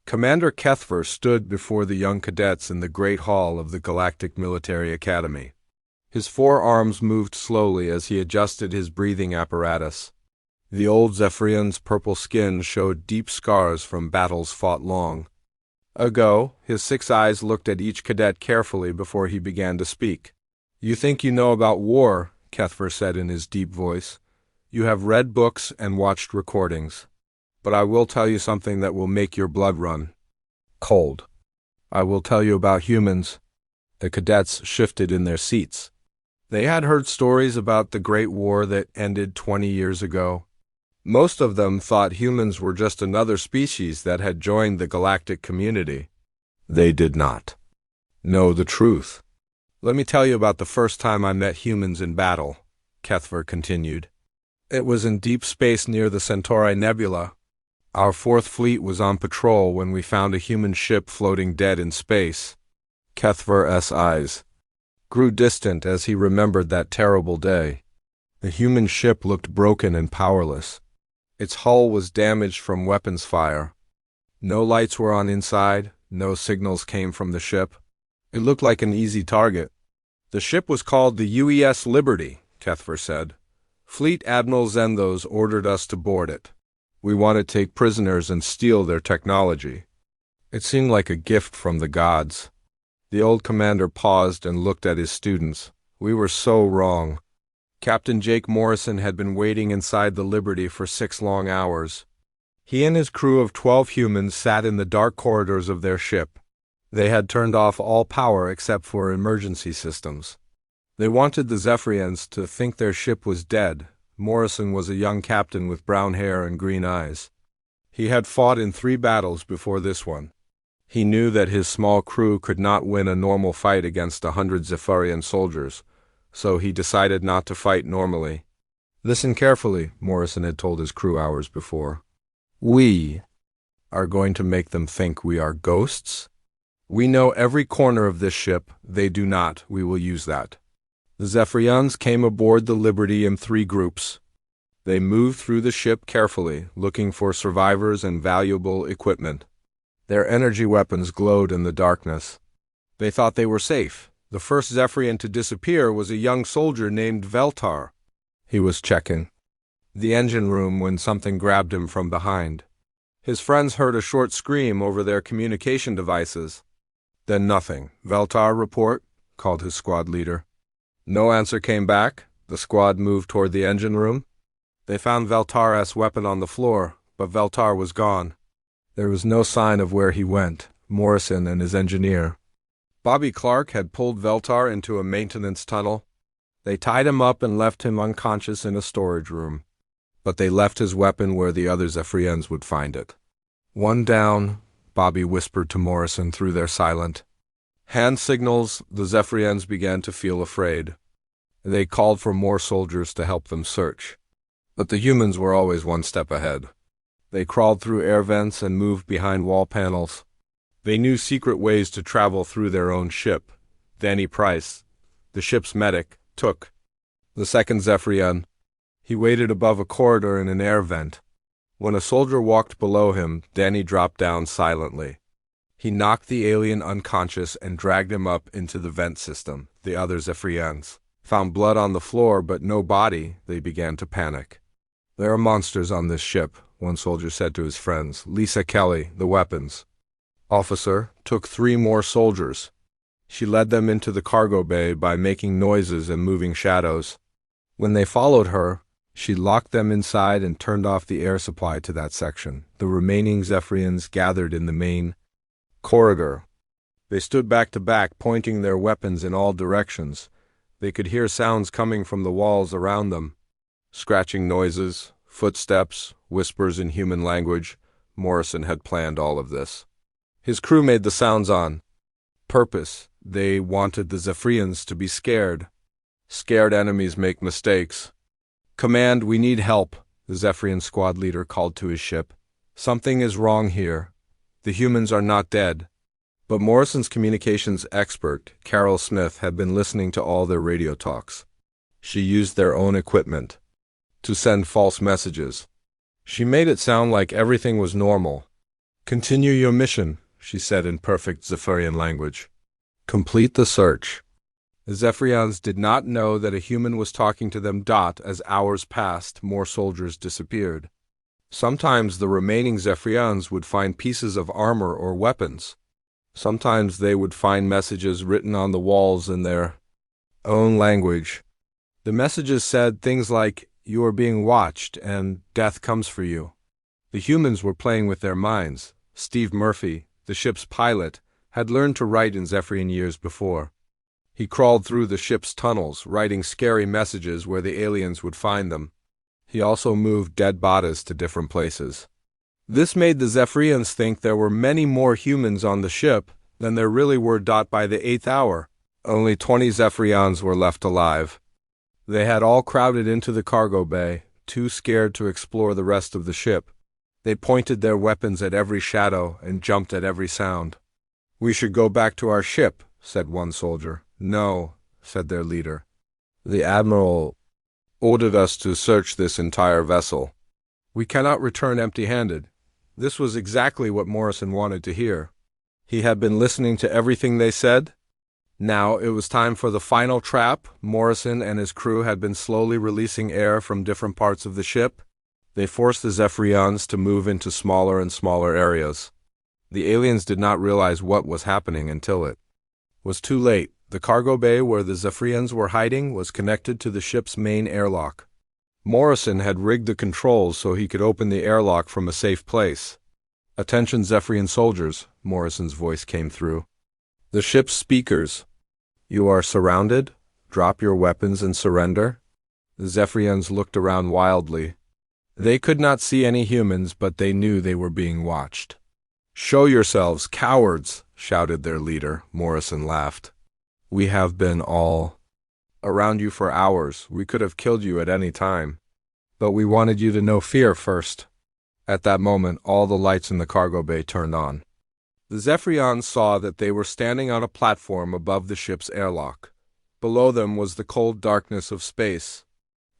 Commander Kepler stood before the young cadets in the great hall of the Galactic Military Academy. His forearms moved slowly as he adjusted his breathing apparatus. The old Zephyrian's purple skin showed deep scars from battles fought long ago. His 6 eyes looked at each cadet carefully before he began to speak. "You think you know about war," Kepler said in his deep voice. "You have read books and watched recordings. But I will tell you something that will make your blood run cold. I will tell you about humans." The cadets shifted in their seats. They had heard stories about the Great War that ended 20 years ago. Most of them thought humans were just another species that had joined the galactic community. They did not know the truth. "Let me tell you about the first time I met humans in battle," Kepler continued. "It was in deep space near the Centauri Nebula. Our 4th Fleet was on patrol when we found a human ship floating dead in space." Kepler's eyes grew distant as he remembered that terrible day. The human ship looked broken and powerless. Its hull was damaged from weapons fire. No lights were on inside, no signals came from the ship. It looked like an easy target. "The ship was called the UES Liberty," Kepler said. "Fleet Admiral Zenthos ordered us to board it. We wanted to take prisoners and steal their technology. It seemed like a gift from the gods." The old commander paused and looked at his students. "We were so wrong." Captain Jake Morrison had been waiting inside the Liberty for 6 long hours. He and his crew of 12 humans sat in the dark corridors of their ship. They had turned off all power except for emergency systems. They wanted the Zephyrians to think their ship was dead. Morrison was a young captain with brown hair and green eyes. He had fought in 3 battles before this one. He knew that his small crew could not win a normal fight against 100 Zephyrian soldiers, so he decided not to fight normally. "Listen carefully," Morrison had told his crew hours before. "We are going to make them think we are ghosts. We know every corner of this ship. They do not. We will use that." The Zephyrians came aboard the Liberty in 3 groups. They moved through the ship carefully, looking for survivors and valuable equipment. Their energy weapons glowed in the darkness. They thought they were safe. The first Zephyrian to disappear was a young soldier named Veltar. He was checking the engine room when something grabbed him from behind. His friends heard a short scream over their communication devices. Then nothing. "Veltar, report," called his squad leader. No answer came back. The squad moved toward the engine room. They found Veltar's weapon on the floor, but Veltar was gone. There was no sign of where he went. Morrison and his engineer, Bobby Clark, had pulled Veltar into a maintenance tunnel. They tied him up and left him unconscious in a storage room. But they left his weapon where the other Zephyrians would find it. "One down," Bobby whispered to Morrison through their silent hand signals. The Zephyrians began to feel afraid. They called for more soldiers to help them search. But the humans were always one step ahead. They crawled through air vents and moved behind wall panels. They knew secret ways to travel through their own ship. Danny Price, the ship's medic, took the second Zephyrian. He waited above a corridor in an air vent. When a soldier walked below him, Danny dropped down silently. He knocked the alien unconscious and dragged him up into the vent system. The other Zephyrians found blood on the floor but no body. They began to panic. "There are monsters on this ship," one soldier said to his friends. "Lisa Kelly, the weapons officer, took 3 more soldiers. She led them into the cargo bay by making noises and moving shadows. When they followed her, she locked them inside and turned off the air supply to that section. The remaining Zephyrians gathered in the main corridor. They stood back to back, pointing their weapons in all directions. They could hear sounds coming from the walls around them. Scratching noises, footsteps, whispers in human language. Morrison had planned all of this. His crew made the sounds on purpose. They wanted the Zephyrians to be scared. Scared enemies make mistakes. "Command, we need help," the Zephyrian squad leader called to his ship. "Something is wrong here. The humans are not dead." But Morrison's communications expert, Carol Smith, had been listening to all their radio talks. She used their own equipment to send false messages. She made it sound like everything was normal. Continue your mission, she said in perfect Zephyrian language. Complete the search. The Zephyrians did not know that a human was talking to them. As hours passed, more soldiers disappeared. Sometimes the remaining Zephyrians would find pieces of armor or weapons. Sometimes they would find messages written on the walls in their own language. The messages said things like, "You are being watched," and "Death comes for you." The humans were playing with their minds. Steve Murphy, the ship's pilot, had learned to write in Zephyrian years before. He crawled through the ship's tunnels, writing scary messages where the aliens would find them. He also moved dead bodies to different places. This made the Zephyrians think there were many more humans on the ship than there really were. By the 8th hour, only 20 Zephyrians were left alive. They had all crowded into the cargo bay, too scared to explore the rest of the ship. They pointed their weapons at every shadow and jumped at every sound. "We should go back to our ship," said one soldier. "No," said their leader. "The Admiral ordered us to search this entire vessel. We cannot return empty-handed." This was exactly what Morrison wanted to hear. He had been listening to everything they said. Now it was time for the final trap. Morrison and his crew had been slowly releasing air from different parts of the ship. They forced the Zephyrians to move into smaller and smaller areas. The aliens did not realize what was happening until it was too late. The cargo bay where the Zephyrians were hiding was connected to the ship's main airlock. Morrison had rigged the controls so he could open the airlock from a safe place. "Attention Zephyrian soldiers," Morrison's voice came through the ship's speakers. "You are surrounded. Drop your weapons and surrender." The Zephyrians looked around wildly. They could not see any humans, but they knew they were being watched. "Show yourselves, cowards," shouted their leader. Morrison laughed. "We have been all around you for hours. We could have killed you at any time. But we wanted you to know fear first." At that moment, all the lights in the cargo bay turned on. The Zephyrians saw that they were standing on a platform above the ship's airlock. Below them was the cold darkness of space.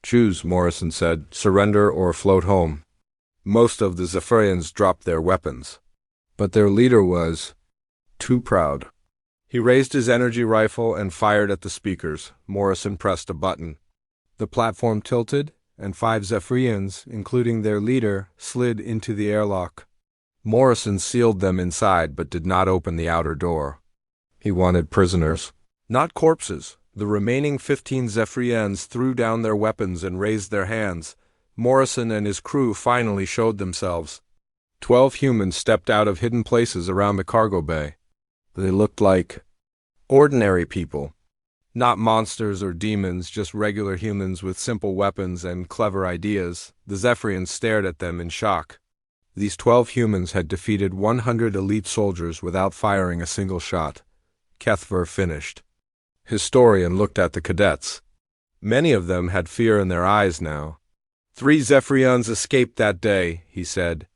"Choose," Morrison said, "surrender or float home." Most of the Zephyrians dropped their weapons. But their leader was too proud. He raised his energy rifle and fired at the speakers. Morrison pressed a button. The platform tilted, and 5 Zephyrians, including their leader, slid into the airlock. Morrison sealed them inside but did not open the outer door. He wanted prisoners, not corpses. The remaining 15 Zephyrians threw down their weapons and raised their hands. Morrison and his crew finally showed themselves. 12 humans stepped out of hidden places around the cargo bay. They looked like ordinary people. Not monsters or demons, just regular humans with simple weapons and clever ideas. The Zephyrians stared at them in shock. These 12 humans had defeated 100 elite soldiers without firing a single shot. Kepler finished his story and looked at the cadets. Many of them had fear in their eyes now. 3 Zephyrians escaped that day, he said.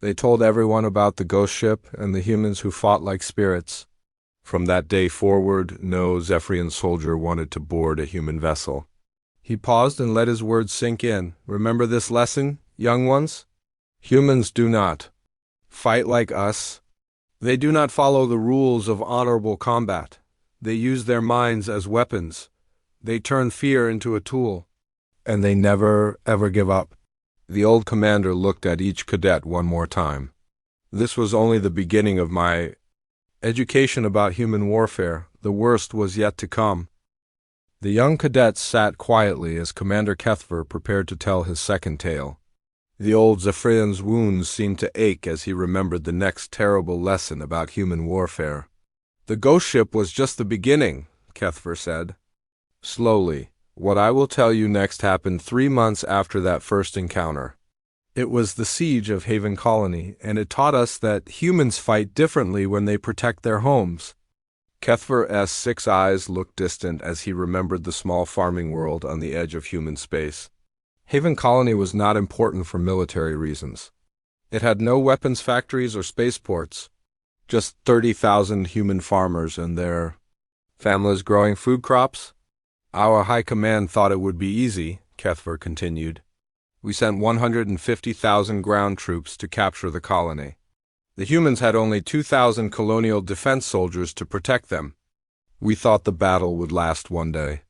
They told everyone about the ghost ship and the humans who fought like spirits. From that day forward, no Zephyrian soldier wanted to board a human vessel. He paused and let his words sink in. Remember this lesson, young ones? Humans do not fight like us. They do not follow the rules of honorable combat. They use their minds as weapons. They turn fear into a tool. And they never, ever give up. The old commander looked at each cadet one more time. This was only the beginning of my education about human warfare. The worst was yet to come. The young cadets sat quietly as Commander Kepler prepared to tell his second tale. The old Zephyrian's wounds seemed to ache as he remembered the next terrible lesson about human warfare. The ghost ship was just the beginning, Kepler said. Slowly, what I will tell you next happened 3 months after that first encounter. It was the siege of Haven Colony, and it taught us that humans fight differently when they protect their homes. Kepler's 6 eyes looked distant as he remembered the small farming world on the edge of human space. Haven Colony was not important for military reasons. It had no weapons factories or spaceports, just 30,000 human farmers and their families growing food crops. Our high command thought it would be easy, Kepler continued. We sent 150,000 ground troops to capture the colony. The humans had only 2,000 colonial defense soldiers to protect them. We thought the battle would last one day.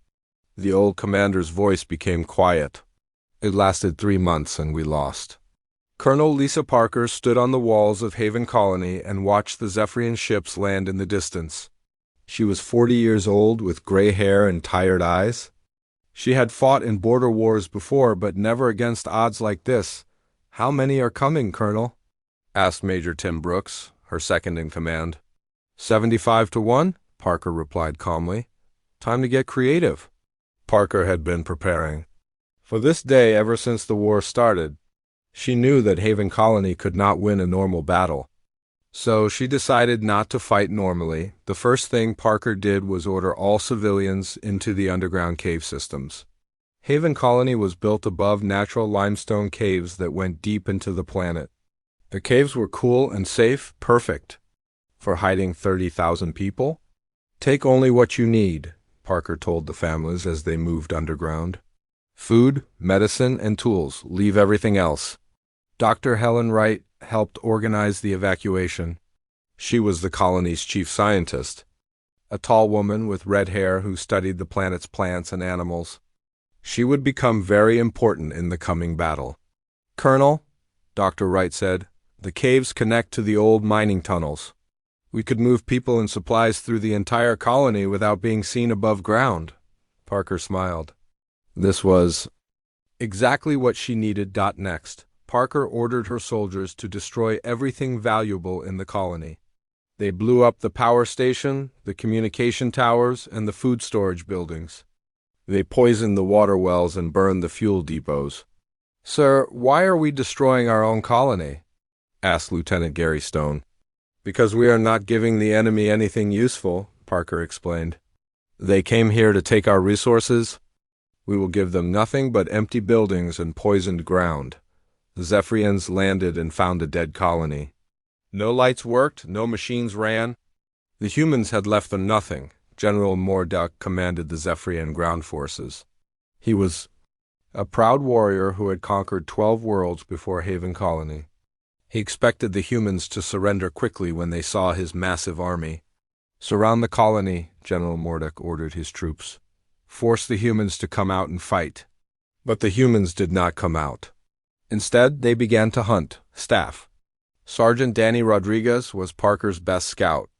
The old commander's voice became quiet. It lasted 3 months and we lost. Colonel Lisa Parker stood on the walls of Haven Colony and watched the Zephyrian ships land in the distance. She was 40 years old with gray hair and tired eyes. She had fought in border wars before, but never against odds like this. "How many are coming, Colonel?" asked Major Tim Brooks, her second in command. 75 to 1, Parker replied calmly. "Time to get creative." Parker had been preparing for this day ever since the war started. She knew that Haven Colony could not win a normal battle. So she decided not to fight normally. The first thing Parker did was order all civilians into the underground cave systems. Haven Colony was built above natural limestone caves that went deep into the planet. The caves were cool and safe, perfect for hiding 30,000 people. "Take only what you need," Parker told the families as they moved underground. "Food, medicine, and tools. Leave everything else." Dr. Helen Wright helped organize the evacuation. She was the colony's chief scientist, a tall woman with red hair who studied the planet's plants and animals. She would become very important in the coming battle. "Colonel," Dr. Wright said, "the caves connect to the old mining tunnels. We could move people and supplies through the entire colony without being seen above ground." Parker smiled. This was exactly what she needed. Next, Parker ordered her soldiers to destroy everything valuable in the colony. They blew up the power station, the communication towers, and the food storage buildings. They poisoned the water wells and burned the fuel depots. "Sir, why are we destroying our own colony?" asked Lieutenant Gary Stone. "Because we are not giving the enemy anything useful," Parker explained. "They came here to take our resources. We will give them nothing but empty buildings and poisoned ground." The Zephyrians landed and found a dead colony. No lights worked, no machines ran. The humans had left them nothing. General Morduk commanded the Zephyrian ground forces. He was a proud warrior who had conquered 12 worlds before Haven Colony. He expected the humans to surrender quickly when they saw his massive army. "Surround the colony," General Morduk ordered his troops. "Force the humans to come out and fight." But the humans did not come out. Instead, they began to hunt, staff. Sergeant Danny Rodriguez was Parker's best scout.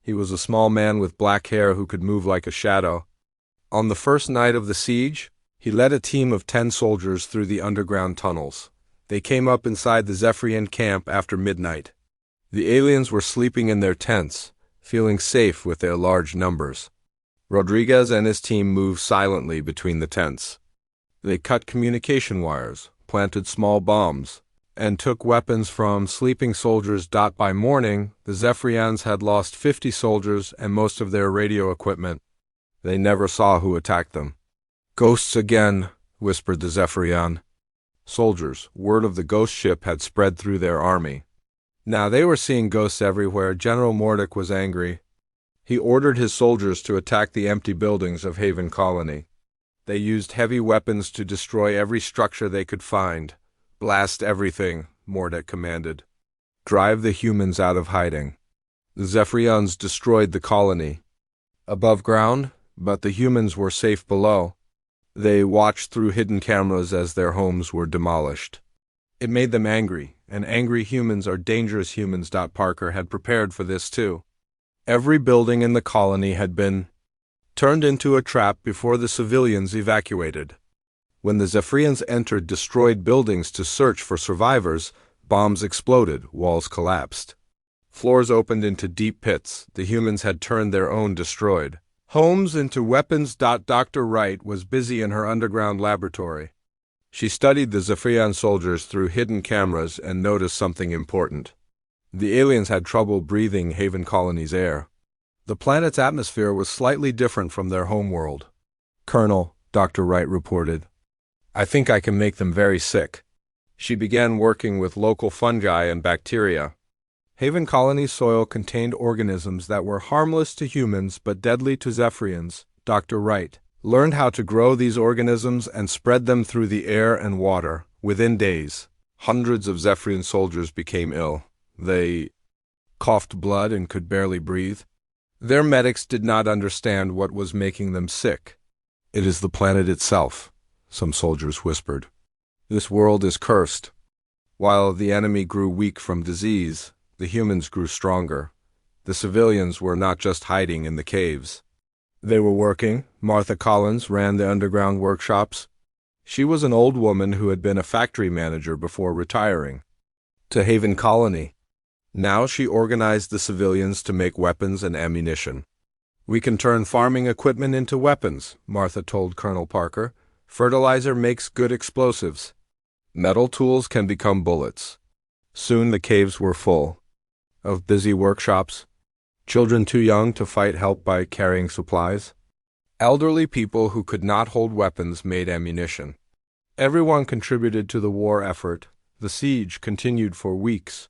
He was a small man with black hair who could move like a shadow. On the first night of the siege, he led a team of 10 soldiers through the underground tunnels. They came up inside the Zephyrian camp after midnight. The aliens were sleeping in their tents, feeling safe with their large numbers. Rodriguez and his team moved silently between the tents. They cut communication wires, planted small bombs, and took weapons from sleeping soldiers. By morning, the Zephyrians had lost 50 soldiers and most of their radio equipment. They never saw who attacked them. "Ghosts again," whispered the Zephyrian. Soldiers, word of the ghost ship had spread through their army. Now they were seeing ghosts everywhere. General Morduk was angry. He ordered his soldiers to attack the empty buildings of Haven Colony. They used heavy weapons to destroy every structure they could find. "Blast everything," Morduk commanded. "Drive the humans out of hiding." The Zephyrians destroyed the colony above ground, but the humans were safe below. They watched through hidden cameras as their homes were demolished. It made them angry, and angry humans are dangerous humans. Parker had prepared for this too. Every building in the colony had been turned into a trap before the civilians evacuated. When the Zephyrians entered destroyed buildings to search for survivors, bombs exploded, walls collapsed. Floors opened into deep pits. The humans had turned their own destroyed homes into weapons. Dr. Wright was busy in her underground laboratory. She studied the Zephyrian soldiers through hidden cameras and noticed something important. The aliens had trouble breathing Haven Colony's air. The planet's atmosphere was slightly different from their homeworld. "Colonel," Dr. Wright reported, "I think I can make them very sick." She began working with local fungi and bacteria. Haven Colony's soil contained organisms that were harmless to humans but deadly to Zephyrians. Dr. Wright learned how to grow these organisms and spread them through the air and water. Within days, hundreds of Zephyrian soldiers became ill. They coughed blood, and could barely breathe. Their medics did not understand what was making them sick. "It is the planet itself," some soldiers whispered. "This world is cursed." While the enemy grew weak from disease, the humans grew stronger. The civilians were not just hiding in the caves. They were working. Martha Collins ran the underground workshops. She was an old woman who had been a factory manager before retiring to Haven Colony. Now she organized the civilians to make weapons and ammunition. "We can turn farming equipment into weapons," Martha told Colonel Parker. "Fertilizer makes good explosives. Metal tools can become bullets." Soon the caves were full of busy workshops. Children too young to fight helped by carrying supplies. Elderly people who could not hold weapons made ammunition. Everyone contributed to the war effort. The siege continued for weeks.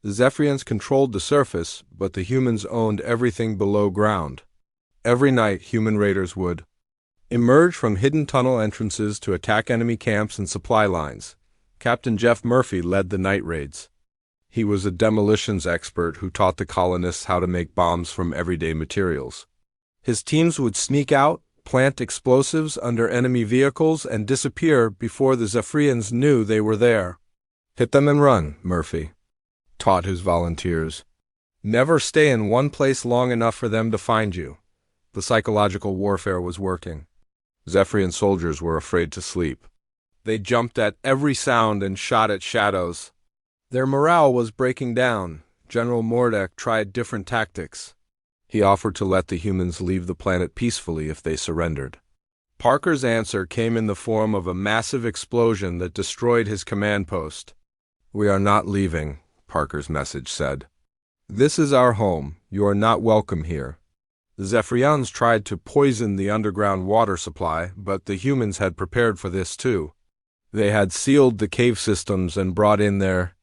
The Zephyrians controlled the surface, but the humans owned everything below ground. Every night, human raiders would emerge from hidden tunnel entrances to attack enemy camps and supply lines. Captain Jeff Murphy led the night raids. He was a demolitions expert who taught the colonists how to make bombs from everyday materials. His teams would sneak out, plant explosives under enemy vehicles, and disappear before the Zephyrians knew they were there. "Hit them and run," Murphy taught his volunteers. "Never stay in one place long enough for them to find you." The psychological warfare was working. Zephyrian soldiers were afraid to sleep. They jumped at every sound and shot at shadows. Their morale was breaking down. General Mordek tried different tactics. He offered to let the humans leave the planet peacefully if they surrendered. Parker's answer came in the form of a massive explosion that destroyed his command post. "We are not leaving," Parker's message said. "This is our home. You are not welcome here." The Zephyrians tried to poison the underground water supply, but the humans had prepared for this too. They had sealed the cave systems and brought in their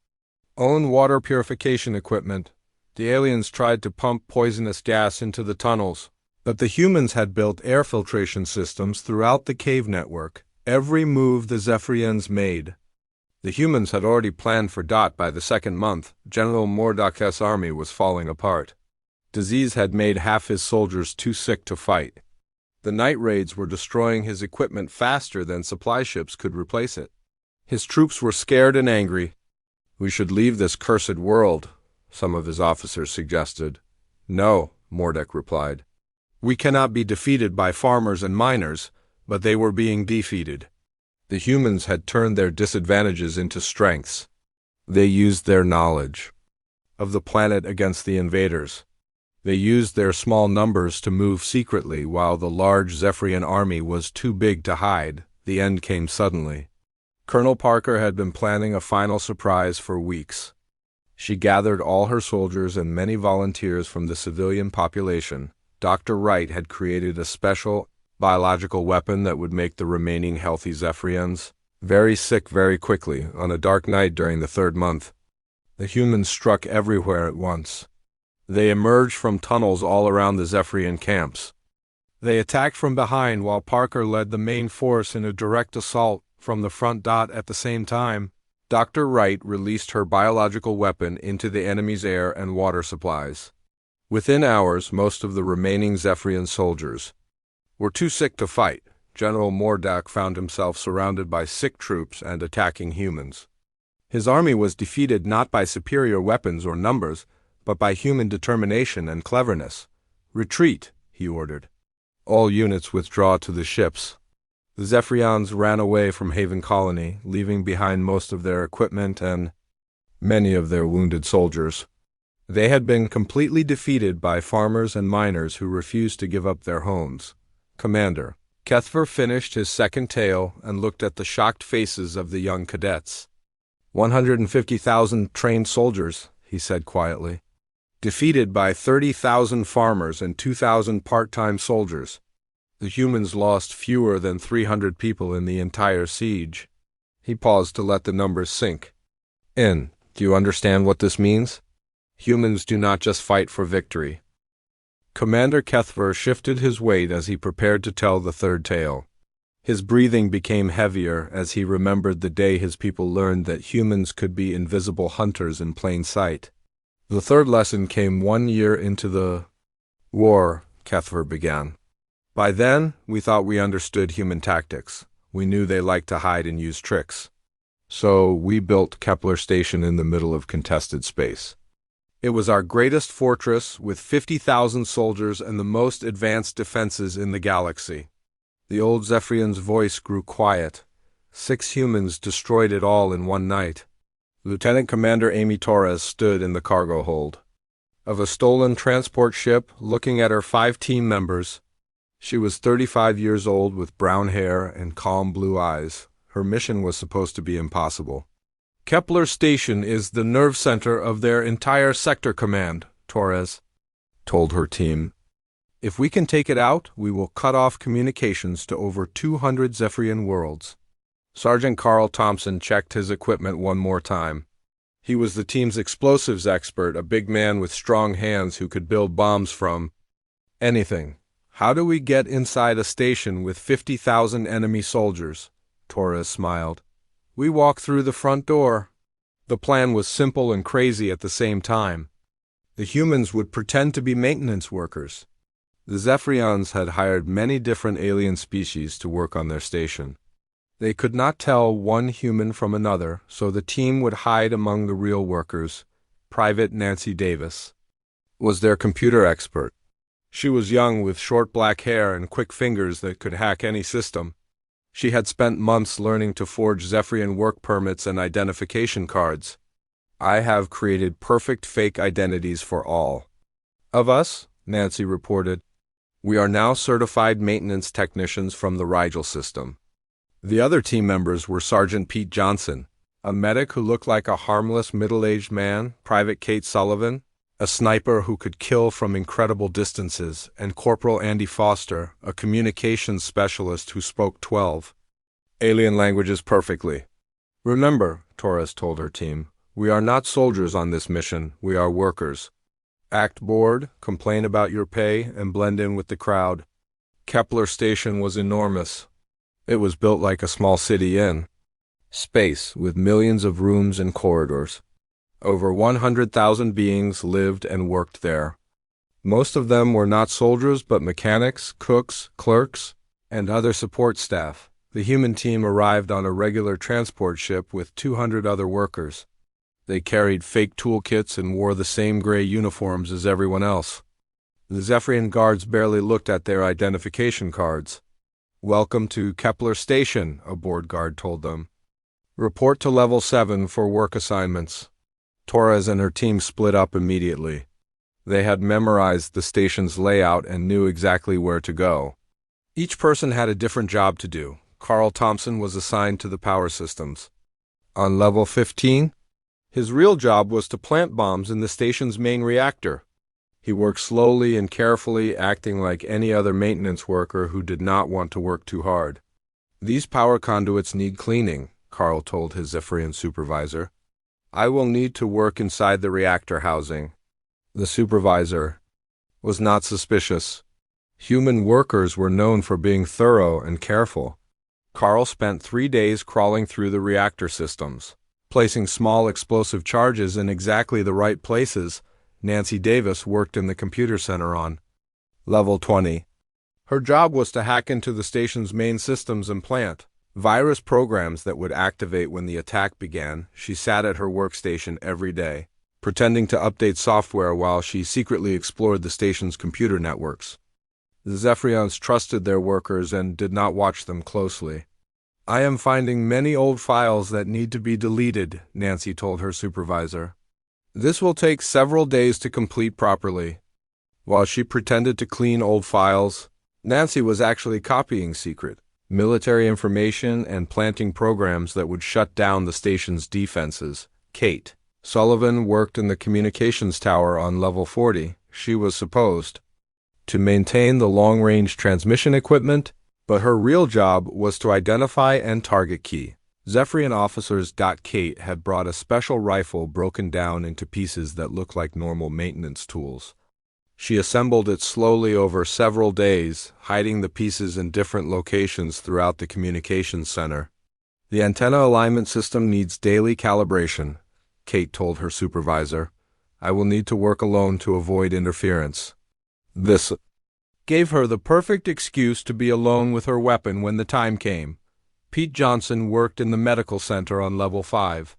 own water purification equipment. The aliens tried to pump poisonous gas into the tunnels, but the humans had built air filtration systems throughout the cave network. Every move the Zephyrians made, the humans had already planned for. By the second month, General Mordek's army was falling apart. Disease had made half his soldiers too sick to fight. The night raids were destroying his equipment faster than supply ships could replace it. His troops were scared and angry. "We should leave this cursed world," some of his officers suggested. "No," Mordek replied. "We cannot be defeated by farmers and miners," but they were being defeated. The humans had turned their disadvantages into strengths. They used their knowledge of the planet against the invaders. They used their small numbers to move secretly while the large Zephyrian army was too big to hide. The end came suddenly. Colonel Parker had been planning a final surprise for weeks. She gathered all her soldiers and many volunteers from the civilian population. Dr. Wright had created a special biological weapon that would make the remaining healthy Zephyrians very sick very quickly. On a dark night during the third month, the humans struck everywhere at once. They emerged from tunnels all around the Zephyrian camps. They attacked from behind while Parker led the main force in a direct assault from the front. At the same time, Dr. Wright released her biological weapon into the enemy's air and water supplies. Within hours, most of the remaining Zephyrian soldiers were too sick to fight. General Mordek found himself surrounded by sick troops and attacking humans. His army was defeated not by superior weapons or numbers, but by human determination and cleverness. "Retreat," he ordered. "All units withdraw to the ships." The Zephyrians ran away from Haven Colony, leaving behind most of their equipment and many of their wounded soldiers. They had been completely defeated by farmers and miners who refused to give up their homes. Commander Kepler finished his second tale and looked at the shocked faces of the young cadets. 150,000 trained soldiers, he said quietly, defeated by 30,000 farmers and 2,000 part-time soldiers. The humans lost fewer than 300 people in the entire siege. He paused to let the numbers sink in. "Do you understand what this means? Humans do not just fight for victory." Commander Kepler shifted his weight as he prepared to tell the third tale. His breathing became heavier as he remembered the day his people learned that humans could be invisible hunters in plain sight. The third lesson came 1 year into the war, Kepler began. By then, we thought we understood human tactics. We knew they liked to hide and use tricks. So we built Kepler Station in the middle of contested space. It was our greatest fortress with 50,000 soldiers and the most advanced defenses in the galaxy. The old Zephyrian's voice grew quiet. 6 humans destroyed it all in one night. Lieutenant Commander Amy Torres stood in the cargo hold of a stolen transport ship, looking at her 5 team members. She was 35 years old with brown hair and calm blue eyes. Her mission was supposed to be impossible. Kepler Station is the nerve center of their entire sector command, Torres told her team. If we can take it out, we will cut off communications to over 200 Zephyrian worlds. Sergeant Carl Thompson checked his equipment one more time. He was the team's explosives expert, a big man with strong hands who could build bombs from anything. How do we get inside a station with 50,000 enemy soldiers? Torres smiled. We walk through the front door. The plan was simple and crazy at the same time. The humans would pretend to be maintenance workers. The Zephyrians had hired many different alien species to work on their station. They could not tell one human from another, so the team would hide among the real workers. Private Nancy Davis was their computer expert. She was young with short black hair and quick fingers that could hack any system. She had spent months learning to forge Zephyrian work permits and identification cards. I have created perfect fake identities for all of us, Nancy reported. We are now certified maintenance technicians from the Rigel system. The other team members were Sergeant Pete Johnson, a medic who looked like a harmless middle-aged man, Private Kate Sullivan, a sniper who could kill from incredible distances, and Corporal Andy Foster, a communications specialist who spoke 12 alien languages perfectly. Remember, Torres told her team, we are not soldiers on this mission, we are workers. Act bored, complain about your pay, and blend in with the crowd. Kepler Station was enormous. It was built like a small city in space, with millions of rooms and corridors. Over 100,000 beings lived and worked there. Most of them were not soldiers but mechanics, cooks, clerks, and other support staff. The human team arrived on a regular transport ship with 200 other workers. They carried fake toolkits and wore the same gray uniforms as everyone else. The Zephyrian guards barely looked at their identification cards. Welcome to Kepler Station, a board guard told them. Report to Level 7 for work assignments. Torres and her team split up immediately. They had memorized the station's layout and knew exactly where to go. Each person had a different job to do. Carl Thompson was assigned to the power systems. On Level 15, his real job was to plant bombs in the station's main reactor. He worked slowly and carefully, acting like any other maintenance worker who did not want to work too hard. These power conduits need cleaning, Carl told his Zephyrian supervisor. I will need to work inside the reactor housing. The supervisor was not suspicious. Human workers were known for being thorough and careful. Carl spent 3 days crawling through the reactor systems, placing small explosive charges in exactly the right places. Nancy Davis worked in the computer center on Level 20. Her job was to hack into the station's main systems and plant virus programs that would activate when the attack began. She sat at her workstation every day, pretending to update software while she secretly explored the station's computer networks. The Zephyrians trusted their workers and did not watch them closely. I am finding many old files that need to be deleted, Nancy told her supervisor. This will take several days to complete properly. While she pretended to clean old files, Nancy was actually copying secret military information and planting programs that would shut down the station's defenses. Kate Sullivan worked in the communications tower on Level 40. She was supposed to maintain the long-range transmission equipment, but her real job was to identify and target key Zephyrian officers. Kate had brought a special rifle broken down into pieces that looked like normal maintenance tools. She assembled it slowly over several days, hiding the pieces in different locations throughout the communications center. The antenna alignment system needs daily calibration, Kate told her supervisor. I will need to work alone to avoid interference. This gave her the perfect excuse to be alone with her weapon when the time came. Pete Johnson worked in the medical center on level 5.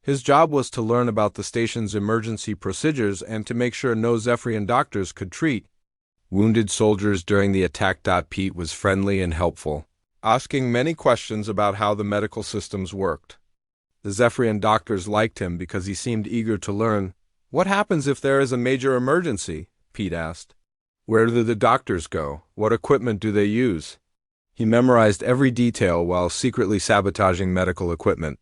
His job was to learn about the station's emergency procedures and to make sure no Zephyrian doctors could treat wounded soldiers during the attack. Pete was friendly and helpful, asking many questions about how the medical systems worked. The Zephyrian doctors liked him because he seemed eager to learn. What happens if there is a major emergency? Pete asked. Where do the doctors go? What equipment do they use? He memorized every detail while secretly sabotaging medical equipment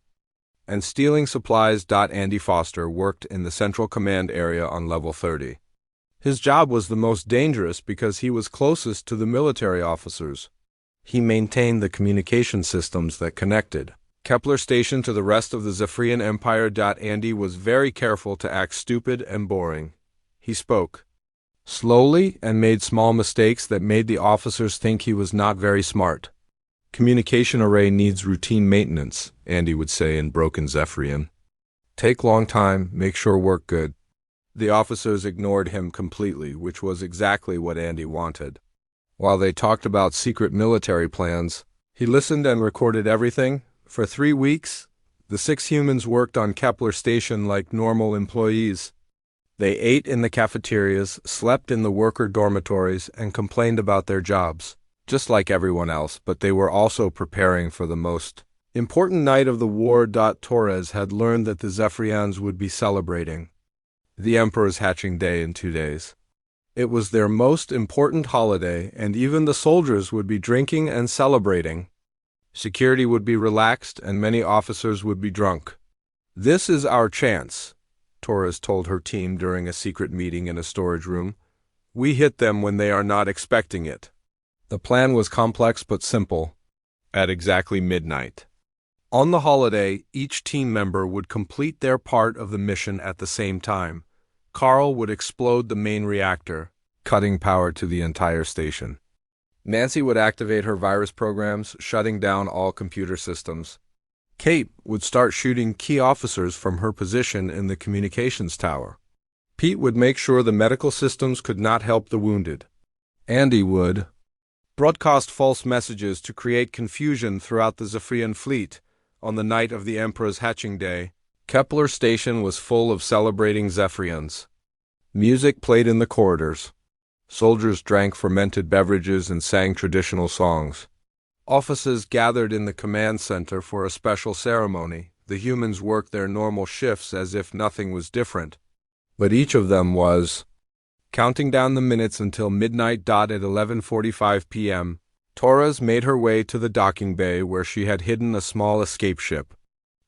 and stealing supplies. Andy Foster worked in the Central Command area on level 30. His job was the most dangerous because he was closest to the military officers. He maintained the communication systems that connected Kepler Station to the rest of the Zephyrian Empire. Andy was very careful to act stupid and boring. He spoke slowly and made small mistakes that made the officers think he was not very smart. Communication array needs routine maintenance, Andy would say in broken Zephyrian. Take long time, make sure work good. The officers ignored him completely, which was exactly what Andy wanted. While they talked about secret military plans, he listened and recorded everything. For 3 weeks, the 6 humans worked on Kepler Station like normal employees. They ate in the cafeterias, slept in the worker dormitories, and complained about their jobs, just like everyone else, but they were also preparing for the most important night of the war. Torres had learned that the Zephyrians would be celebrating the Emperor's hatching day in 2 days. It was their most important holiday, and even the soldiers would be drinking and celebrating. Security would be relaxed, and many officers would be drunk. This is our chance, Torres told her team during a secret meeting in a storage room. We hit them when they are not expecting it. The plan was complex but simple. At exactly midnight on the holiday, each team member would complete their part of the mission at the same time. Carl would explode the main reactor, cutting power to the entire station. Nancy would activate her virus programs, shutting down all computer systems. Kate would start shooting key officers from her position in the communications tower. Pete would make sure the medical systems could not help the wounded. Andy would broadcast false messages to create confusion throughout the Zephyrian fleet. On the night of the Emperor's hatching day, Kepler Station was full of celebrating Zephyrians. Music played in the corridors. Soldiers drank fermented beverages and sang traditional songs. Officers gathered in the command center for a special ceremony. The humans worked their normal shifts as if nothing was different. But each of them was counting down the minutes until midnight. At 11:45 p.m., Torres made her way to the docking bay where she had hidden a small escape ship.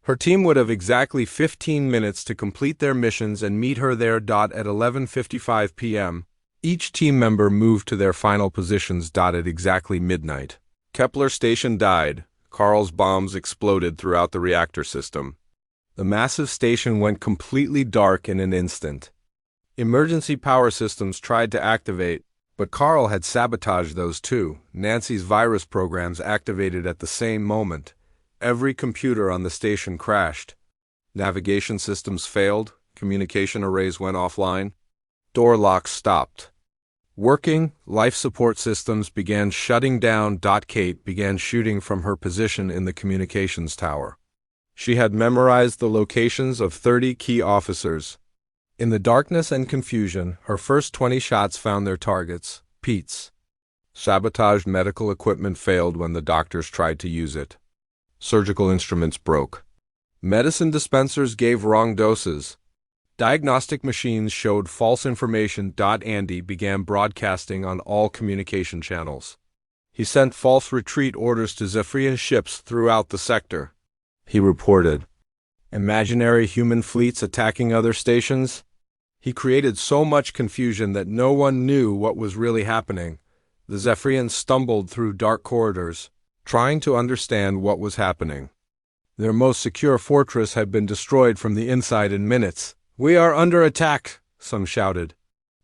Her team would have exactly 15 minutes to complete their missions and meet her there. At 11:55 p.m., each team member moved to their final positions. At exactly midnight, Kepler Station died. Carl's bombs exploded throughout the reactor system. The massive station went completely dark in an instant. Emergency power systems tried to activate, but Carl had sabotaged those too. Nancy's virus programs activated at the same moment. Every computer on the station crashed. Navigation systems failed. Communication arrays went offline. Door locks stopped working. Life support systems began shutting down. Kate began shooting from her position in the communications tower. She had memorized the locations of 30 key officers. In the darkness and confusion, her first 20 shots found their targets. Pete's sabotaged medical equipment failed when the doctors tried to use it. Surgical instruments broke. Medicine dispensers gave wrong doses. Diagnostic machines showed false information. Andy began broadcasting on all communication channels. He sent false retreat orders to Zephyrian ships throughout the sector. He reported imaginary human fleets attacking other stations. He created so much confusion that no one knew what was really happening. The Zephyrians stumbled through dark corridors, trying to understand what was happening. Their most secure fortress had been destroyed from the inside in minutes. "We are under attack," some shouted.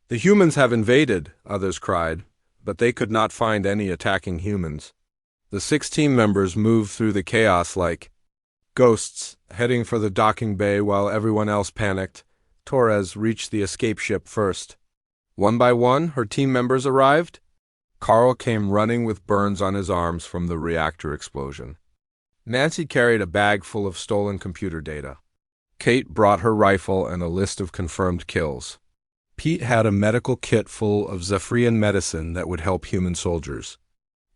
"The humans have invaded," others cried, but they could not find any attacking humans. The 6 team members moved through the chaos like ghosts, heading for the docking bay while everyone else panicked. Torres reached the escape ship first. One by one, her team members arrived. Carl came running with burns on his arms from the reactor explosion. Nancy carried a bag full of stolen computer data. Kate brought her rifle and a list of confirmed kills. Pete had a medical kit full of Zephyrian medicine that would help human soldiers.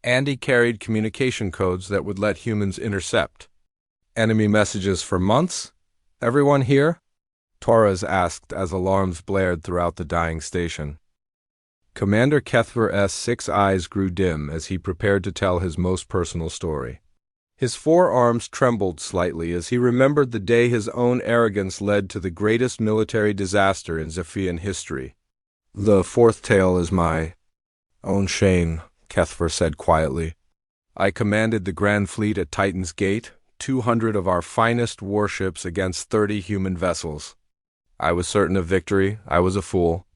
Andy carried communication codes that would let humans intercept. Enemy messages for months? Everyone here? Torres asked as alarms blared throughout the dying station. Commander Kepler's 6 eyes grew dim as he prepared to tell his most personal story. His forearms trembled slightly as he remembered the day his own arrogance led to the greatest military disaster in Zephyrian history. "The fourth tale is my own Shane," Kepler said quietly. "I commanded the Grand Fleet at Titan's Gate, 200 of our finest warships against 30 human vessels. I was certain of victory. I was a fool."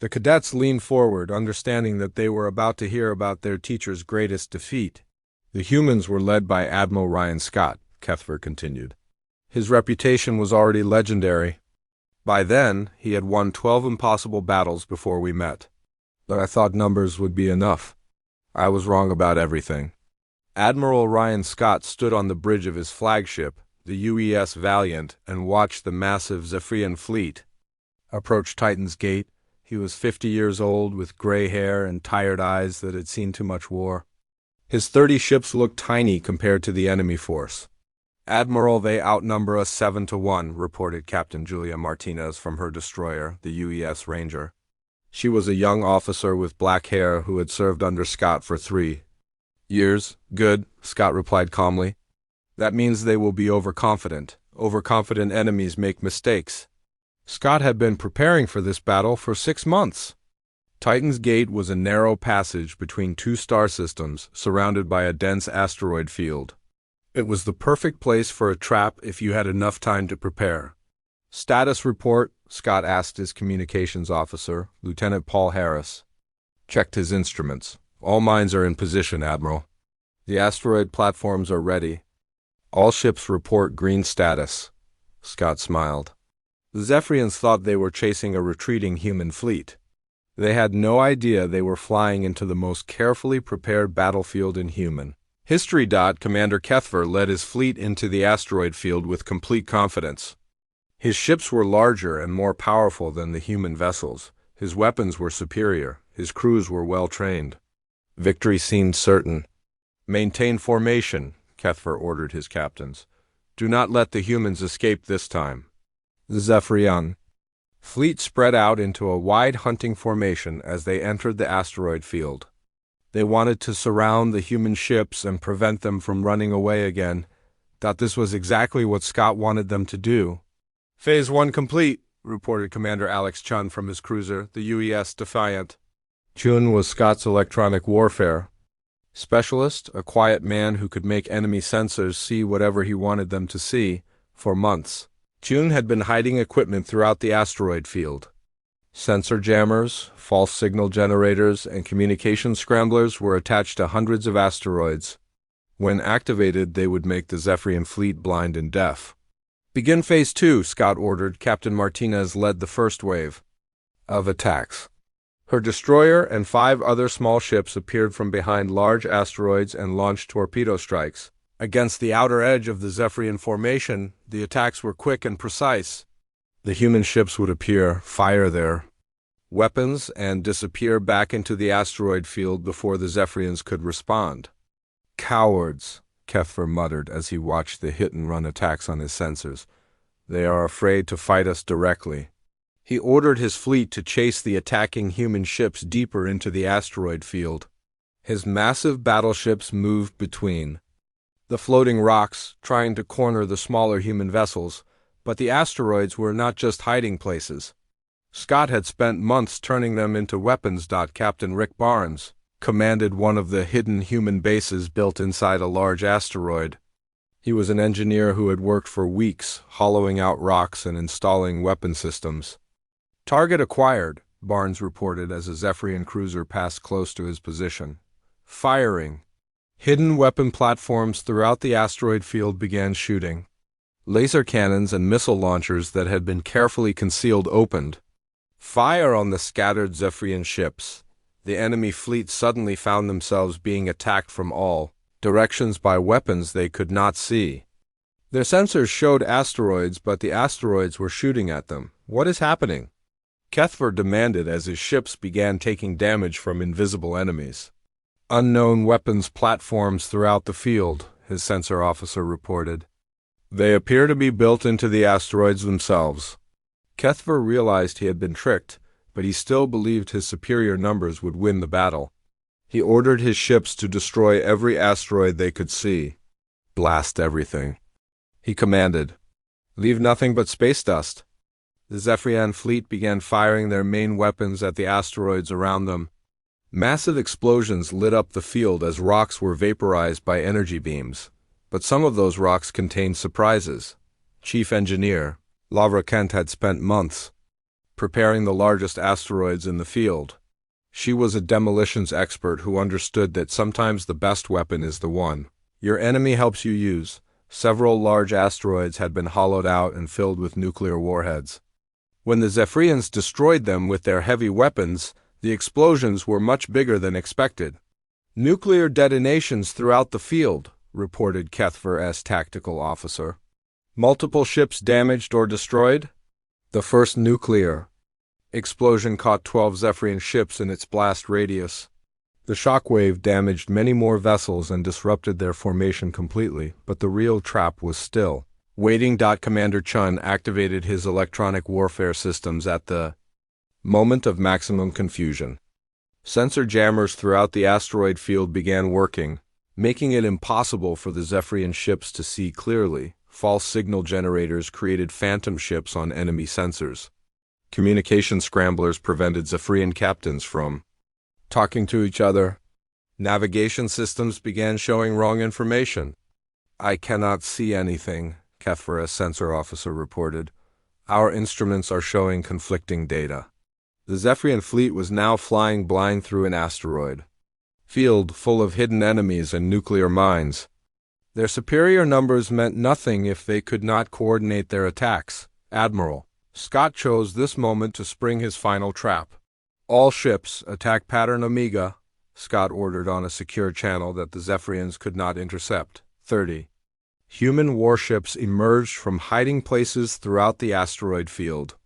The cadets leaned forward, understanding that they were about to hear about their teacher's greatest defeat. The humans were led by Admiral Ryan Scott, Kepler continued. His reputation was already legendary. By then, he had won 12 impossible battles before we met. But I thought numbers would be enough. I was wrong about everything. Admiral Ryan Scott stood on the bridge of his flagship, the UES Valiant, and watched the massive Zephyrian fleet approach Titan's Gate. He was 50 years old, with gray hair and tired eyes that had seen too much war. His 30 ships looked tiny compared to the enemy force. "Admiral, they outnumber us 7-1, reported Captain Julia Martinez from her destroyer, the UES Ranger. She was a young officer with black hair who had served under Scott for 3 years. "Good," Scott replied calmly. "That means they will be overconfident. Overconfident enemies make mistakes." Scott had been preparing for this battle for 6 months. Titan's Gate was a narrow passage between 2 star systems surrounded by a dense asteroid field. It was the perfect place for a trap if you had enough time to prepare. "Status report," Scott asked his communications officer, Lieutenant Paul Harris. Checked his instruments. "All mines are in position, Admiral. The asteroid platforms are ready. All ships report green status." Scott smiled. The Zephyrians thought they were chasing a retreating human fleet. They had no idea they were flying into the most carefully prepared battlefield in human history. Commander Kepler led his fleet into the asteroid field with complete confidence. His ships were larger and more powerful than the human vessels. His weapons were superior. His crews were well trained. Victory seemed certain. "Maintain formation," Kepler ordered his captains. "Do not let the humans escape this time." The Zephyrian fleet spread out into a wide hunting formation as they entered the asteroid field. They wanted to surround the human ships and prevent them from running away again. This was exactly what Scott wanted them to do. "Phase 1 complete," reported Commander Alex Chun from his cruiser, the UES Defiant. Chun was Scott's electronic warfare specialist, a quiet man who could make enemy sensors see whatever he wanted them to see. For months, Chun had been hiding equipment throughout the asteroid field. Sensor jammers, false signal generators, and communication scramblers were attached to hundreds of asteroids. When activated, they would make the Zephyrian fleet blind and deaf. "Begin Phase 2, Scott ordered. Captain Martinez led the first wave of attacks. Her destroyer and 5 other small ships appeared from behind large asteroids and launched torpedo strikes. Against the outer edge of the Zephyrian formation, the attacks were quick and precise. The human ships would appear, fire their weapons, and disappear back into the asteroid field before the Zephyrians could respond. "Cowards," Kepler muttered as he watched the hit-and-run attacks on his sensors. "They are afraid to fight us directly." He ordered his fleet to chase the attacking human ships deeper into the asteroid field. His massive battleships moved between the floating rocks, trying to corner the smaller human vessels, but the asteroids were not just hiding places. Scott had spent months turning them into weapons. Captain Rick Barnes commanded one of the hidden human bases built inside a large asteroid. He was an engineer who had worked for weeks, hollowing out rocks and installing weapon systems. "Target acquired," Barnes reported as a Zephyrian cruiser passed close to his position. Firing. Hidden weapon platforms throughout the asteroid field began shooting. Laser cannons and missile launchers that had been carefully concealed opened fire on the scattered Zephyrian ships. The enemy fleet suddenly found themselves being attacked from all directions by weapons they could not see. Their sensors showed asteroids, but the asteroids were shooting at them. What is happening? Kepler demanded as his ships began taking damage from invisible enemies. Unknown weapons platforms throughout the field, his sensor officer reported. They appear to be built into the asteroids themselves. Kepler realized he had been tricked, but he still believed his superior numbers would win the battle. He ordered his ships to destroy every asteroid they could see. Blast everything, he commanded. Leave nothing but space dust. The Zephyrian fleet began firing their main weapons at the asteroids around them. Massive explosions lit up the field as rocks were vaporized by energy beams. But some of those rocks contained surprises. Chief Engineer Lavra Kent had spent months preparing the largest asteroids in the field. She was a demolitions expert who understood that sometimes the best weapon is the one your enemy helps you use. Several large asteroids had been hollowed out and filled with nuclear warheads. When the Zephyrians destroyed them with their heavy weapons, the explosions were much bigger than expected. Nuclear detonations throughout the field, reported Kepler's tactical officer. Multiple ships damaged or destroyed? The first nuclear explosion caught 12 Zephyrian ships in its blast radius. The shockwave damaged many more vessels and disrupted their formation completely, but the real trap was still waiting. Commander Chun activated his electronic warfare systems at the moment of maximum confusion. Sensor jammers throughout the asteroid field began working, making it impossible for the Zephyrian ships to see clearly. False signal generators created phantom ships on enemy sensors. Communication scramblers prevented Zephyrian captains from talking to each other. Navigation systems began showing wrong information. I cannot see anything, Kepler's sensor officer reported. Our instruments are showing conflicting data. The Zephyrian fleet was now flying blind through an asteroid field full of hidden enemies and nuclear mines. Their superior numbers meant nothing if they could not coordinate their attacks. Admiral Scott chose this moment to spring his final trap. All ships attack pattern Omega, Scott ordered on a secure channel that the Zephyrians could not intercept. 30. Human warships emerged from hiding places throughout the asteroid field.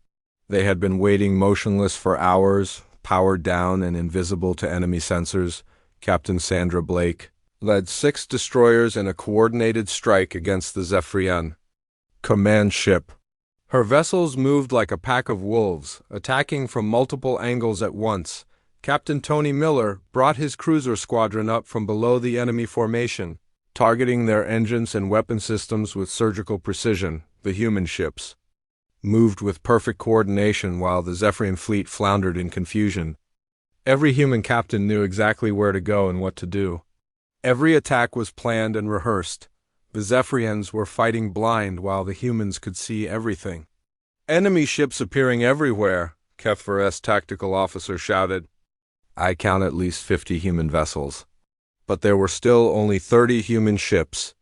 They had been waiting motionless for hours, powered down and invisible to enemy sensors. Captain Sandra Blake led 6 destroyers in a coordinated strike against the Zephyrian command ship. Her vessels moved like a pack of wolves, attacking from multiple angles at once. Captain Tony Miller brought his cruiser squadron up from below the enemy formation, targeting their engines and weapon systems with surgical precision. The human ships moved with perfect coordination while the Zephyrian fleet floundered in confusion. Every human captain knew exactly where to go and what to do. Every attack was planned and rehearsed. The Zephyrians were fighting blind while the humans could see everything. Enemy ships appearing everywhere, Kepler's tactical officer shouted. I count at least 50 human vessels. But there were still only 30 human ships.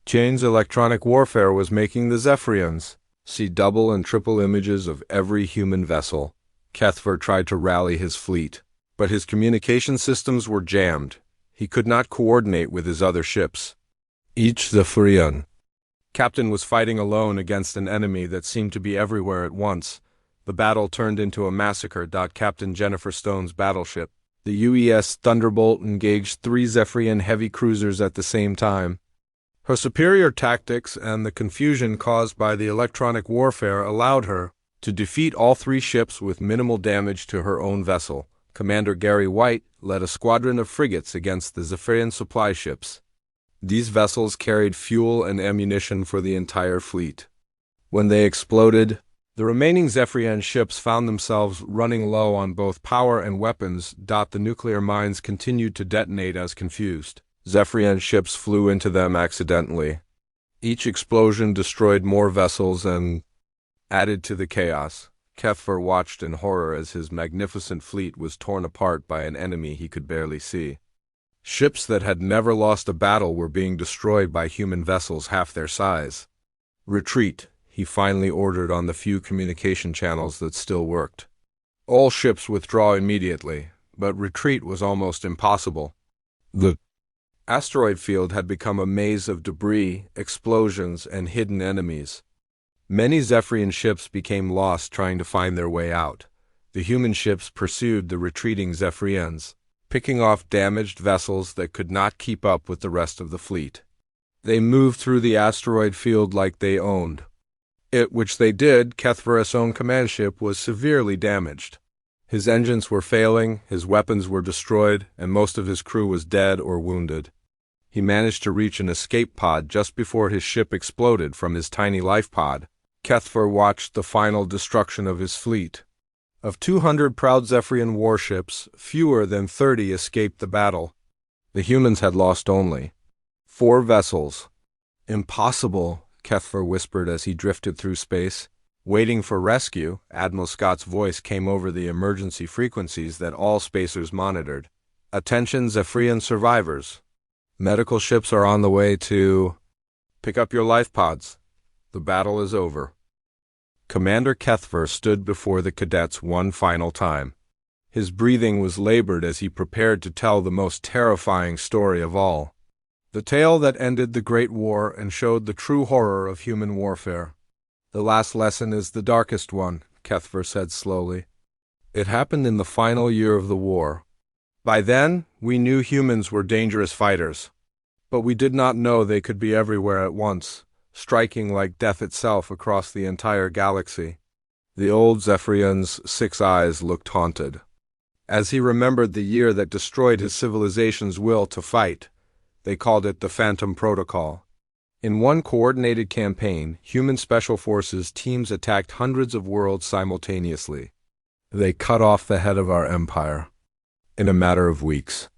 Chain's electronic warfare was making the Zephyrians see double and triple images of every human vessel. Kepler tried to rally his fleet, but his communication systems were jammed. He could not coordinate with his other ships. Each Zephyrian captain was fighting alone against an enemy that seemed to be everywhere at once. The battle turned into a massacre. Captain Jennifer Stone's battleship, the UES Thunderbolt, engaged 3 Zephyrian heavy cruisers at the same time. Her superior tactics and the confusion caused by the electronic warfare allowed her to defeat all 3 ships with minimal damage to her own vessel. Commander Gary White led a squadron of frigates against the Zephyrian supply ships. These vessels carried fuel and ammunition for the entire fleet. When they exploded, the remaining Zephyrian ships found themselves running low on both power and weapons. The nuclear mines continued to detonate as confused Zephyrian ships flew into them accidentally. Each explosion destroyed more vessels and added to the chaos. Kepler watched in horror as his magnificent fleet was torn apart by an enemy he could barely see. Ships that had never lost a battle were being destroyed by human vessels half their size. Retreat, he finally ordered on the few communication channels that still worked. All ships withdraw immediately, but retreat was almost impossible. The asteroid field had become a maze of debris, explosions, and hidden enemies. Many Zephyrian ships became lost trying to find their way out. The human ships pursued the retreating Zephyrians, picking off damaged vessels that could not keep up with the rest of the fleet. They moved through the asteroid field like they owned it, which they did. Kepler's own command ship was severely damaged. His engines were failing, his weapons were destroyed, and most of his crew was dead or wounded. He managed to reach an escape pod just before his ship exploded from his tiny life pod. Kepler watched the final destruction of his fleet. Of 200 proud Zephyrian warships, fewer than 30 escaped the battle. The humans had lost only 4 vessels. Impossible, Kepler whispered as he drifted through space. Waiting for rescue, Admiral Scott's voice came over the emergency frequencies that all spacers monitored. Attention Zephyrian survivors. Medical ships are on the way to pick up your life pods. The battle is over. Commander Kepler stood before the cadets one final time. His breathing was labored as he prepared to tell the most terrifying story of all. The tale that ended the Great War and showed the true horror of human warfare. The last lesson is the darkest one, Kepler said slowly. It happened in the final year of the war. By then, we knew humans were dangerous fighters. But we did not know they could be everywhere at once, striking like death itself across the entire galaxy. The old Zephyrian's 6 eyes looked haunted. As he remembered the year that destroyed his civilization's will to fight, they called it the Phantom Protocol. In one coordinated campaign, human special forces teams attacked hundreds of worlds simultaneously. They cut off the head of our empire. In a matter of weeks.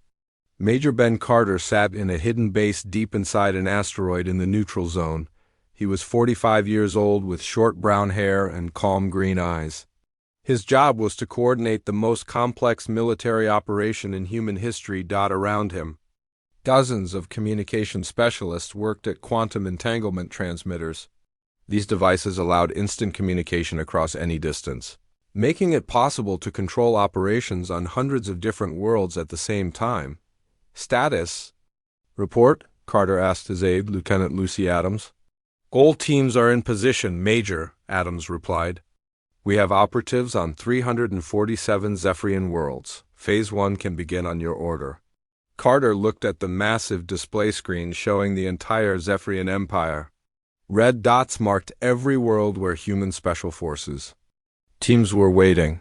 Major Ben Carter sat in a hidden base deep inside an asteroid in the neutral zone. He was 45 years old with short brown hair and calm green eyes. His job was to coordinate the most complex military operation in human history. Around him, dozens of communication specialists worked at quantum entanglement transmitters. These devices allowed instant communication across any distance, making it possible to control operations on hundreds of different worlds at the same time. Status report, Carter asked his aide, Lieutenant Lucy Adams. All teams are in position, Major, Adams replied. We have operatives on 347 Zephyrian worlds. Phase 1 can begin on your order. Carter looked at the massive display screen showing the entire Zephyrian Empire. Red dots marked every world where human special forces. Teams were waiting.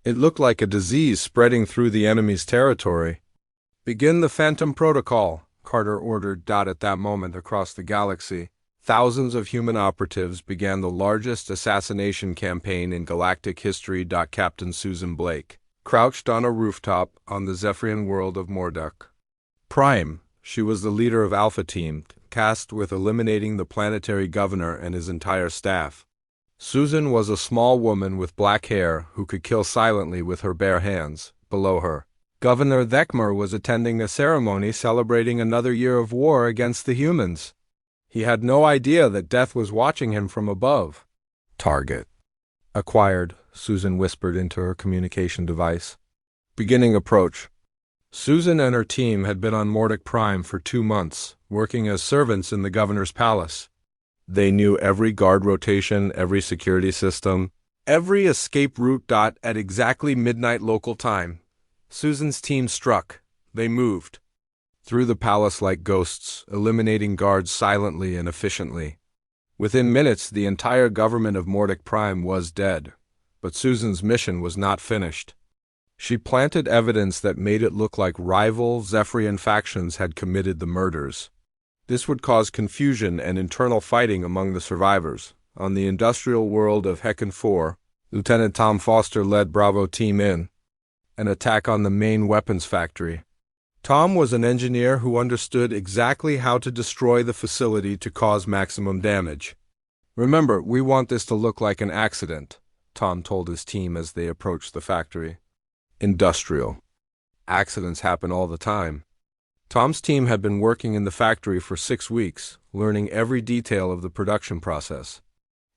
It looked like a disease spreading through the enemy's territory. Begin the Phantom Protocol, Carter ordered. At that moment across the galaxy, thousands of human operatives began the largest assassination campaign in galactic history. Captain Susan Blake crouched on a rooftop on the Zephyrian world of Morduk. Prime, she was the leader of Alpha Team, tasked with eliminating the planetary governor and his entire staff. Susan was a small woman with black hair who could kill silently with her bare hands. Below her, Governor Thekmer was attending a ceremony celebrating another year of war against the humans. He had no idea that death was watching him from above. Target acquired, Susan whispered into her communication device. Beginning approach. Susan and her team had been on Morduk Prime for 2 months, working as servants in the governor's palace. They knew every guard rotation, every security system, every escape route. At exactly midnight local time, Susan's team struck. They moved through the palace like ghosts, eliminating guards silently and efficiently. Within minutes, the entire government of Morduk Prime was dead, but Susan's mission was not finished. She planted evidence that made it look like rival Zephyrian factions had committed the murders. This would cause confusion and internal fighting among the survivors. On the industrial world of Heckin 4, Lieutenant Tom Foster led Bravo Team in an attack on the main weapons factory. Tom was an engineer who understood exactly how to destroy the facility to cause maximum damage. Remember, we want this to look like an accident, Tom told his team as they approached the factory. Industrial. Accidents happen all the time. Tom's team had been working in the factory for 6 weeks, learning every detail of the production process.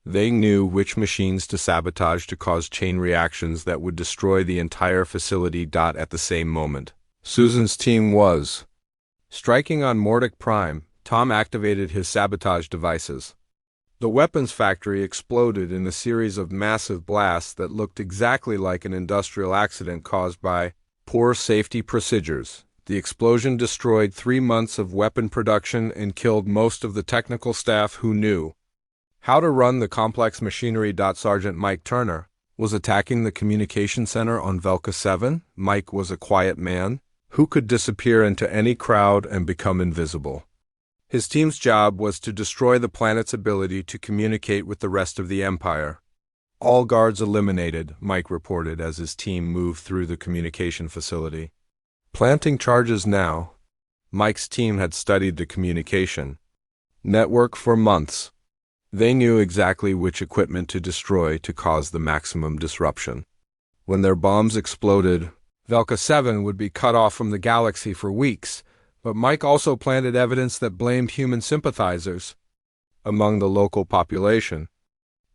They knew which machines to sabotage to cause chain reactions that would destroy the entire facility. At the same moment, Susan's team was striking on Mordic Prime. Tom activated his sabotage devices. The weapons factory exploded in a series of massive blasts that looked exactly like an industrial accident caused by poor safety procedures. The explosion destroyed 3 months of weapon production and killed most of the technical staff who knew how to run the complex machinery. Sergeant Mike Turner was attacking the communication center on Velka 7. Mike was a quiet man who could disappear into any crowd and become invisible. His team's job was to destroy the planet's ability to communicate with the rest of the Empire. All guards eliminated, Mike reported as his team moved through the communication facility. Planting charges now. Mike's team had studied the communication network for months. They knew exactly which equipment to destroy to cause the maximum disruption. When their bombs exploded, Velka 7 would be cut off from the galaxy for weeks. But Mike also planted evidence that blamed human sympathizers among the local population.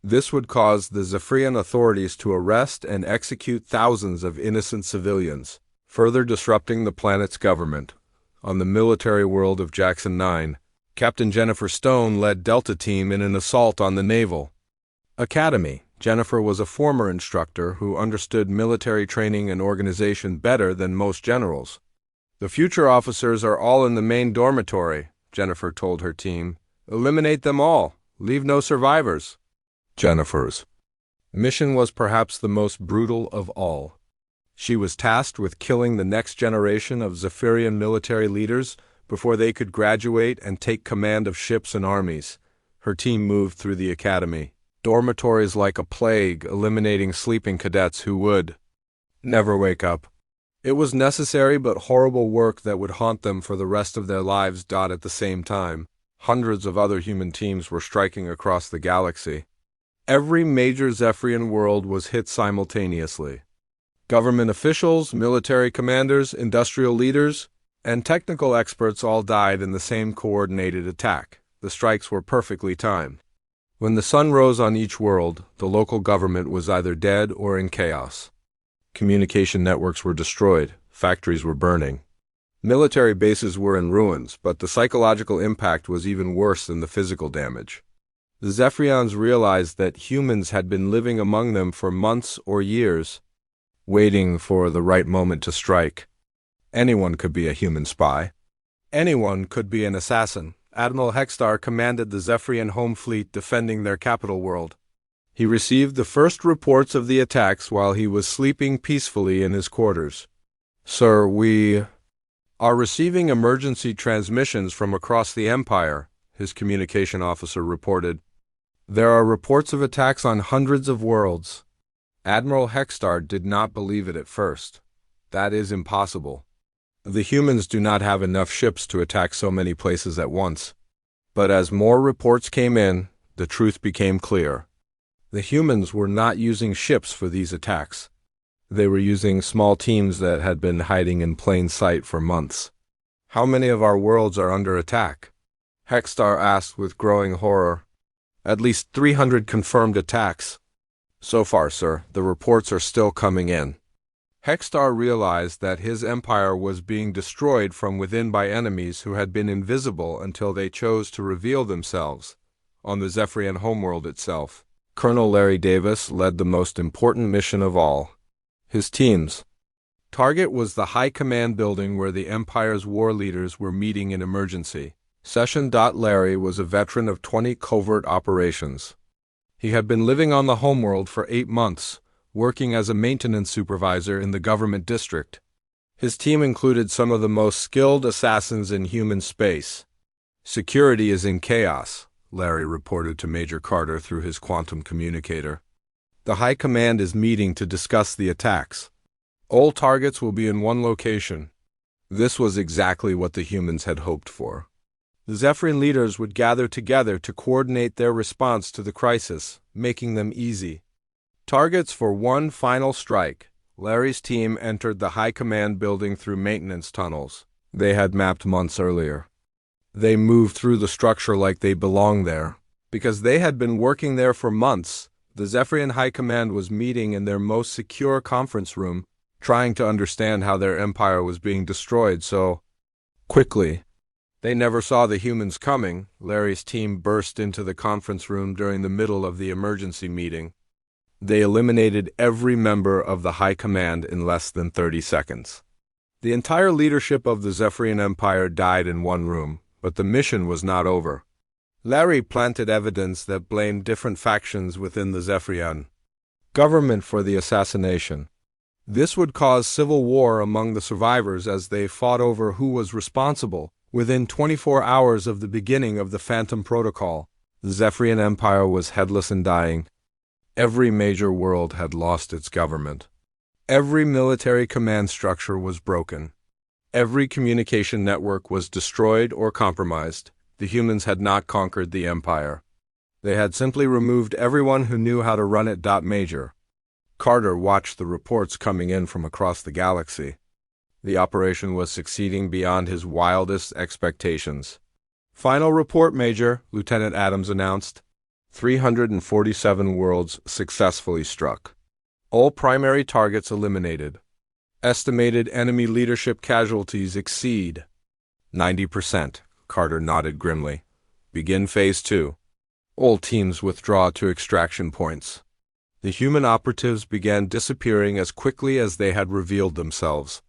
This would cause the Zephyrian authorities to arrest and execute thousands of innocent civilians, further disrupting the planet's government. On the military world of Jackson 9, Captain Jennifer Stone led Delta Team in an assault on the Naval Academy. Jennifer was a former instructor who understood military training and organization better than most generals. "The future officers are all in the main dormitory," Jennifer told her team. "Eliminate them all. Leave no survivors." Jennifer's mission was perhaps the most brutal of all. She was tasked with killing the next generation of Zephyrian military leaders before they could graduate and take command of ships and armies. Her team moved through the academy dormitories like a plague, eliminating sleeping cadets who would never wake up. It was necessary but horrible work that would haunt them for the rest of their lives. At the same time, hundreds of other human teams were striking across the galaxy. Every major Zephyrian world was hit simultaneously. Government officials, military commanders, industrial leaders, and technical experts all died in the same coordinated attack. The strikes were perfectly timed. When the sun rose on each world, the local government was either dead or in chaos. Communication networks were destroyed, factories were burning. Military bases were in ruins, but the psychological impact was even worse than the physical damage. The Zephyrians realized that humans had been living among them for months or years, waiting for the right moment to strike. Anyone could be a human spy. Anyone could be an assassin. Admiral Hexstar commanded the Zephyrian home fleet defending their capital world. He received the first reports of the attacks while he was sleeping peacefully in his quarters. "Sir, we are receiving emergency transmissions from across the Empire," his communication officer reported. "There are reports of attacks on hundreds of worlds." Admiral Hexstar did not believe it at first. That is impossible. The humans do not have enough ships to attack so many places at once. But as more reports came in, the truth became clear. The humans were not using ships for these attacks. They were using small teams that had been hiding in plain sight for months. "How many of our worlds are under attack?" Hexstar asked with growing horror. "At least 300 confirmed attacks." "So far, sir, the reports are still coming in." Hexstar realized that his empire was being destroyed from within by enemies who had been invisible until they chose to reveal themselves. On the Zephyrian homeworld itself, Colonel Larry Davis led the most important mission of all. His team's target was the High Command building where the Empire's war leaders were meeting in emergency session. Larry was a veteran of 20 covert operations. He had been living on the homeworld for 8 months, working as a maintenance supervisor in the government district. His team included some of the most skilled assassins in human space. "Security is in chaos," Larry reported to Major Carter through his quantum communicator. "The High Command is meeting to discuss the attacks. All targets will be in one location." This was exactly what the humans had hoped for. The Zephyrian leaders would gather together to coordinate their response to the crisis, making them easy targets for one final strike. Larry's team entered the High Command building through maintenance tunnels. they had mapped months earlier. They moved through the structure like they belonged there. Because they had been working there for months, the Zephyrian High Command was meeting in their most secure conference room, trying to understand how their empire was being destroyed so quickly. They never saw the humans coming. Larry's team burst into the conference room during the middle of the emergency meeting. They eliminated every member of the High Command in less than 30 seconds. The entire leadership of the Zephyrian Empire died in one room, but the mission was not over. Larry planted evidence that blamed different factions within the Zephyrian government for the assassination. This would cause civil war among the survivors as they fought over who was responsible. Within 24 hours of the beginning of the Phantom Protocol, the Zephyrian Empire was headless and dying. Every major world had lost its government. Every military command structure was broken. Every communication network was destroyed or compromised. The humans had not conquered the Empire. They had simply removed everyone who knew how to run it. Major Carter watched the reports coming in from across the galaxy. The operation was succeeding beyond his wildest expectations. Final report, Major, Lieutenant Adams announced. 347 worlds successfully struck. All primary targets eliminated. Estimated enemy leadership casualties exceed 90%. Carter nodded grimly. Begin Phase 2. All teams withdraw to extraction points. The human operatives began disappearing as quickly as they had revealed themselves.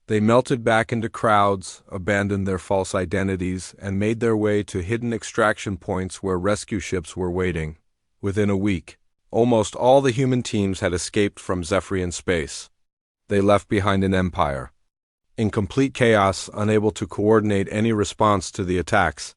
They melted back into crowds, abandoned their false identities, and made their way to hidden extraction points where rescue ships were waiting. Within a week, almost all the human teams had escaped from Zephyrian space. They left behind an empire. In complete chaos, unable to coordinate any response to the attacks,